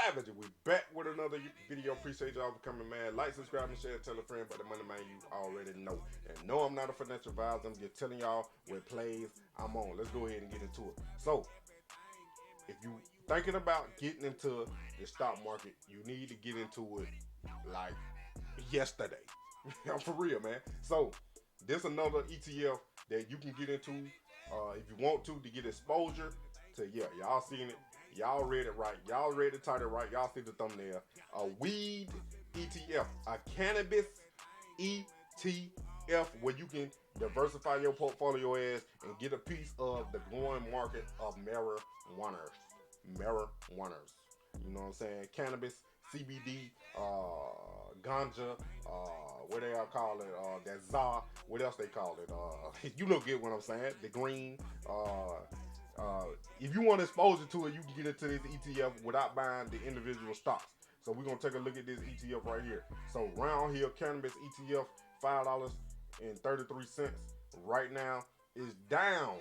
Savage. We back with another video. Appreciate y'all for coming, man. Like, subscribe, and share. Tell a friend about the Moneymane you already know. And no, I'm not a financial advisor. I'm just telling y'all what plays I'm on. Let's go ahead and get into it. So, if you thinking about getting into the stock market, you need to get into it like yesterday. I'm for real, man. So, this another ETF that you can get into if you want to get exposure to. Yeah, y'all seen it. Y'all read it right. Y'all read the title right. Y'all see the thumbnail. A weed ETF, a cannabis ETF, where you can diversify your portfolio as and get a piece of the growing market of marijuana. Marijuaners. You know what I'm saying? Cannabis, CBD, ganja, what they all call it, that za, what else they call it? You know, get what I'm saying? The green, if you want exposure to it, you can get into this ETF without buying the individual stocks. So we're gonna take a look at this ETF right here. So Roundhill Cannabis ETF, $5.33 right now is down.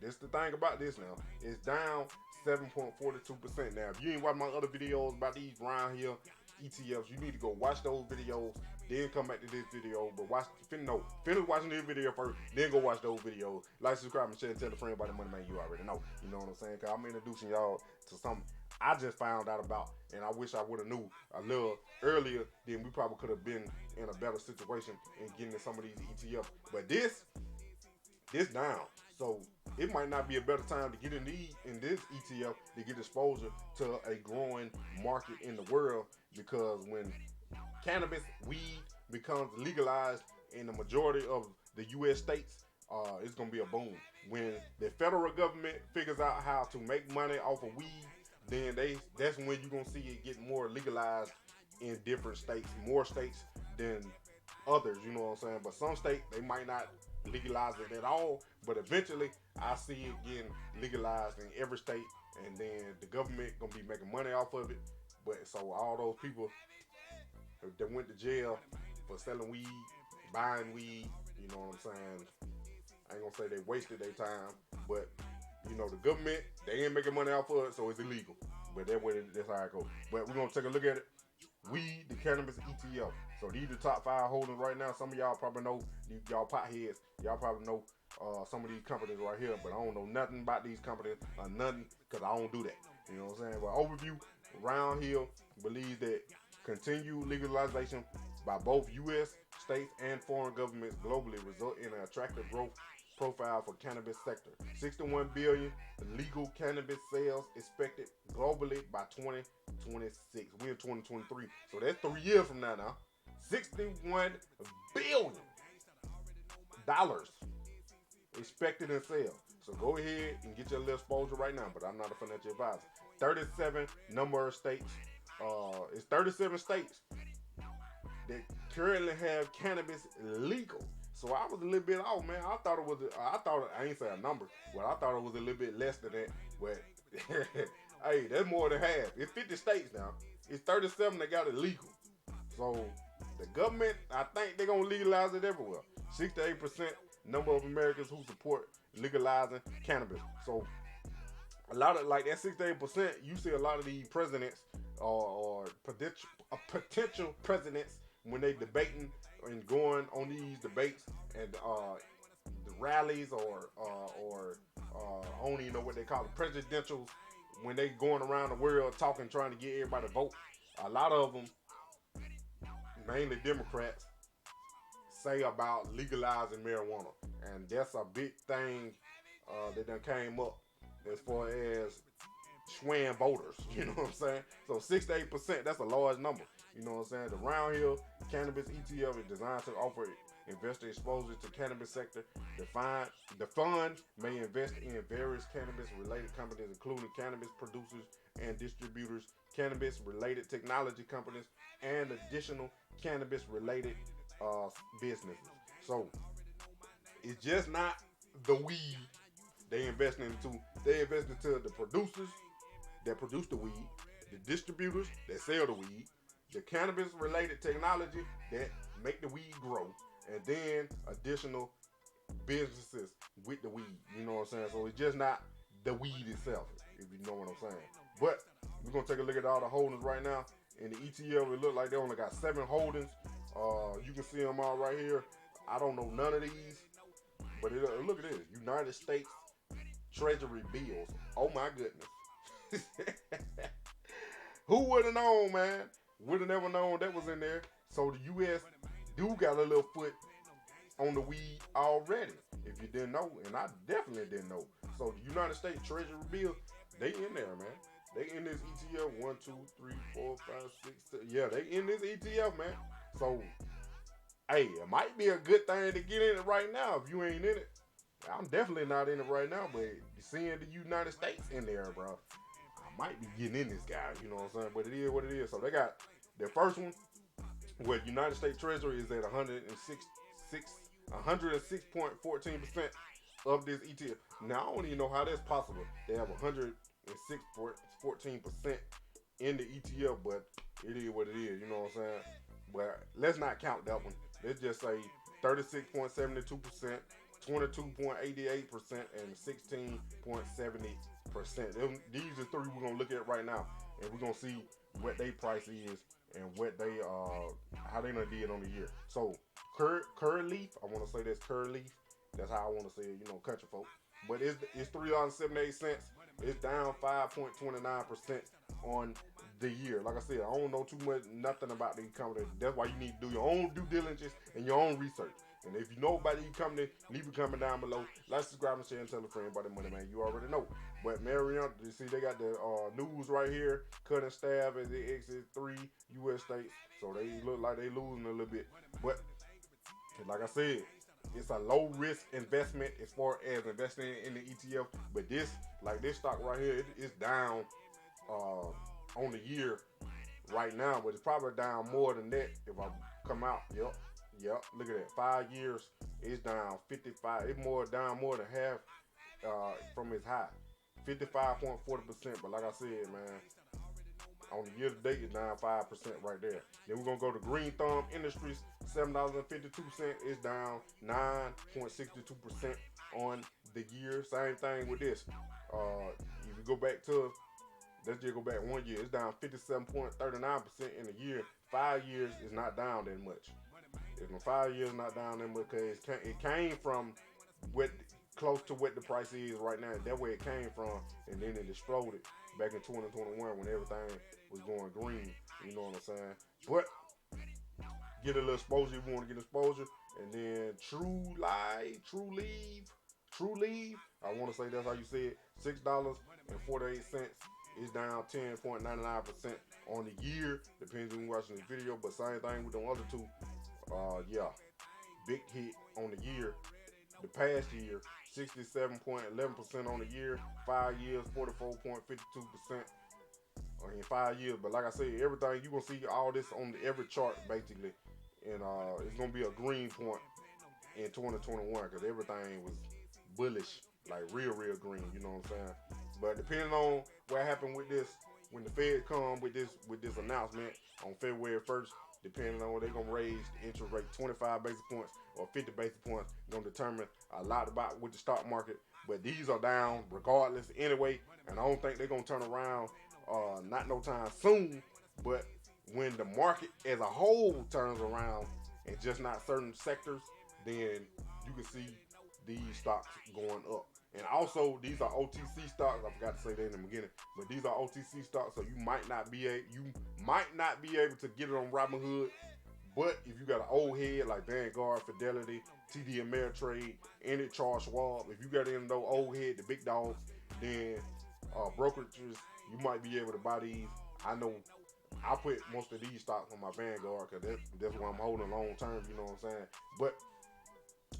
This the thing about this now. It's down 7.42%. Now, if you ain't watched my other videos about these Roundhill ETFs, you need to go watch those videos, then come back to this video. But finish watching this video first, then go watch those videos. Like, subscribe, and share, and tell a friend about the Moneymane you already know. You know what I'm saying? Because I'm introducing y'all to something I just found out about, and I wish I would have knew a little earlier. Then we probably could have been in a better situation in getting some of these ETFs. But this down. So it might not be a better time to get in this ETF to get exposure to a growing market in the world, because when cannabis, weed becomes legalized in the majority of the U.S. states, it's gonna be a boom. When the federal government figures out how to make money off of weed, then that's when you're gonna see it get more legalized in different states, more states than others, you know what I'm saying? But some states, they might not legalize it at all, but eventually I see it getting legalized in every state, and then the government gonna be making money off of it. But so all those people that went to jail for selling weed, buying weed, you know what I'm saying? I ain't gonna say they wasted their time, but you know, the government, they ain't making money off of it, so it's illegal. But that's how it goes. But we're gonna take a look at it. Weed, the cannabis ETF. So these are the top 5 holdings right now. Some of y'all probably know, y'all potheads, y'all probably know some of these companies right here, but I don't know nothing about these companies or nothing, because I don't do that. You know what I'm saying? But overview, Roundhill believes that continued legalization by both U.S. states and foreign governments globally result in an attractive growth profile for cannabis sector. 61 billion legal cannabis sales expected globally by 2026. We're in 2023, so that's 3 years from now. 61 billion dollars expected in sales. So go ahead and get your little exposure right now. But I'm not a financial advisor. 37 number of states. It's 37 states that currently have cannabis legal. So I was a little bit off, man. I ain't say a number, but I thought it was a little bit less than that. But hey, that's more than half. It's 50 states now. It's 37 that got it legal. So the government, I think they're gonna legalize it everywhere. 68% number of Americans who support legalizing cannabis. So a lot of, like, that 68%, you see a lot of these presidents or potential presidents, when they debating and going on these debates and the rallies or I don't even know what they call it, presidentials, when they going around the world talking, trying to get everybody to vote. A lot of them, mainly Democrats, say about legalizing marijuana, and that's a big thing that done came up as far as swaying voters. You know what I'm saying? So 68%, that's a large number. You know what I'm saying? The Roundhill Cannabis ETF is designed to offer investor exposure to cannabis sector. The fund may invest in various cannabis-related companies, including cannabis producers and distributors, cannabis-related technology companies, and additional cannabis-related businesses. So it's just not the weed they invest into. They invest into the producers that produce the weed, the distributors that sell the weed, the cannabis-related technology that make the weed grow, and then additional businesses with the weed. You know what I'm saying? So it's just not the weed itself, if you know what I'm saying. But We're gonna take a look at all the holdings right now. In the ETF, it look like they only got 7 holdings. You can see them all right here. I don't know none of these, but look at this: United States Treasury bills. Oh my goodness! Who would have known, man? Would have never known that was in there. So the U.S. do got a little foot on the weed already. If you didn't know, and I definitely didn't know. So the United States Treasury bills, they in there, man. They in this ETF. 1, 2, 3, 4, 5, 6, 7. Yeah, they in this ETF, man. So, hey, it might be a good thing to get in it right now if you ain't in it. I'm definitely not in it right now, but seeing the United States in there, bro, I might be getting in this guy. You know what I'm saying? But it is what it is. So they got their first one, where United States Treasury is at 106.14% of this ETF. Now I don't even know how that's possible. They have 106.14% in the ETF, but it is what it is. You know what I'm saying? But let's not count that one. Let's just say 36.72%, 22.88%, and 16.70%. These are 3 we're gonna look at right now, and we're gonna see what their price is and what they how they done did on the year. So Curaleaf, I want to say that's Curaleaf. That's how I want to say it, you know, country folk. But it's $3.78. It's down 5.29% on the year. Like I said, I don't know too much, nothing about these companies. That's why you need to do your own due diligence and your own research. And if you know about these companies, leave a comment down below. Like, subscribe, and share, and tell a friend about the Moneymane. You already know. But Mariana, you see, they got the news right here. Cutting staff as they exit 3 U.S. states. So they look like they losing a little bit. But like I said, it's a low risk investment as far as investing in the ETF. But this stock right here, it's down on the year right now, but it's probably down more than that if I come out. Yep. Look at that. 5 years, it's down 55. It's down more than half from its high, 55.40%. But like I said, man, on the year to date, it's down 5% right there. Then we're gonna go to Green Thumb Industries, $7.52. It's down 9.62% on the year. Same thing with this. If you go back to, let's just go back 1 year, it's down 57.39% in a year. 5 years is not down that much. If my 5 years not down that much, because it came from close to what the price is right now. That way it came from, and then it exploded back in 2021 when everything was going green. You know what I'm saying? But get a little exposure if you want to get exposure. And then True Leave, I want to say that's how you say it, $6.48. It's down 10.99% on the year, depends on who's watching this video. But same thing with them other 2. Big hit on the year. The past year, 67.11% on the year. 5 years, 44.52% in 5 years. But like I said, everything, you're going to see all this on every chart basically. And it's going to be a green point in 2021 because everything was bullish, like real green, you know what I'm saying? But depending on what happened with this, when the Fed come with this announcement on February 1st, depending on they're going to raise the interest rate 25 basis points or 50 basis points, going to determine a lot about with the stock market. But these are down regardless anyway, and I don't think they're going to turn around not no time soon. But when the market as a whole turns around and just not certain sectors, then you can see these stocks going up. And also, these are OTC stocks. I forgot to say that in the beginning, but these are OTC stocks, so you might not be able to get it on Robinhood. But if you got an old head like Vanguard, Fidelity, TD Ameritrade, and it Charles Schwab, if you got in those old head, the big dogs, then brokerages, you might be able to buy these. I know I put most of these stocks on my Vanguard because that's what I'm holding long term. You know what I'm saying? But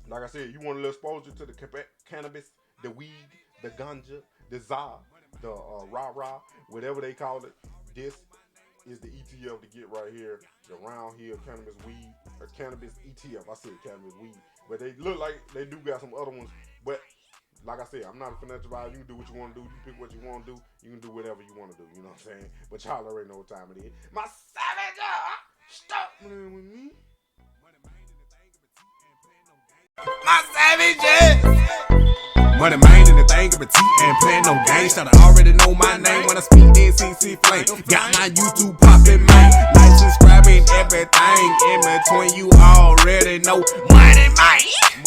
like I said, you want a little exposure to the cannabis, the weed, the ganja, the za, the rah-rah, whatever they call it. This is the ETF to get right here, the Roundhill Cannabis Weed, or Cannabis ETF. I said cannabis weed, but they look like they do got some other ones. But like I said, I'm not a financial advisor. You can do what you want to do. You pick what you want to do. You can do whatever you want to do. You know what I'm saying? But y'all already know what time it is. My savage, stop playing with me. My savage. Moneymane and the thing of a T and playing no games. Should already know my name when I speak in CC Flame. Got my YouTube poppin', man. Like, subscribe and everything in between, you already know. Moneymane.